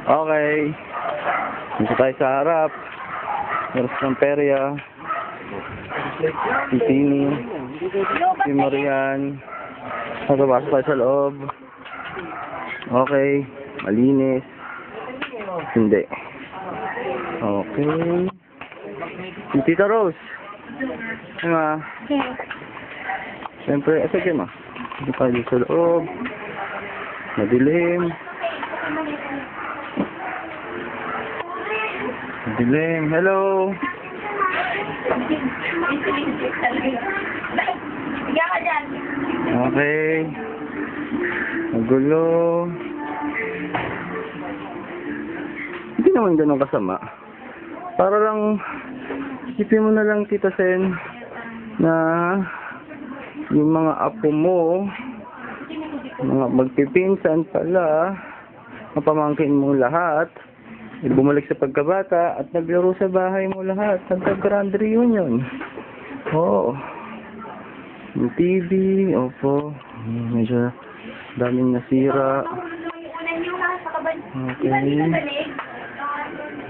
Okay. Dito tayo sa harap. Meron ng perya. Si Tini. Si Marian. Nagpapasok tayo sa loob. Okay. Malinis. Hindi. Okay. Si Tita Rose. Ma. Siyempre, sige ma. Dito tayo sa loob. Madilim. Madilim. Hello. Okay. Magulo. Hindi naman ganun kasama. Para lang, isipin mo na lang, Tita Sen, na yung mga apo mo, mga magpipinsan pala, mapamangkin mo lahat, bumalik sa pagkabata at naglaro sa bahay mo lahat. Nagka-grand reunion. Oo. Yung TV, opo. Medyo daming nasira. Okay.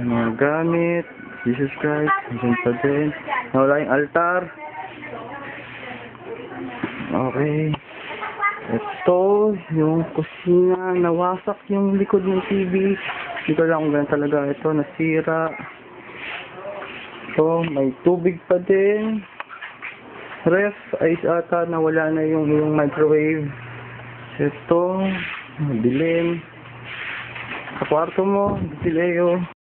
Mga gamit. Jesus Christ. Nandiyan pa din. Nawala yung altar. Okay. Ito, yung kusina. Nawasak yung likod ng TV. Hindi ko lang kung ganun talaga ito. Nasira. Ito, may tubig pa din. Ref, ice ata. Nawala na yung microwave. Ito, madilim. Sa kwarto mo, si Leo.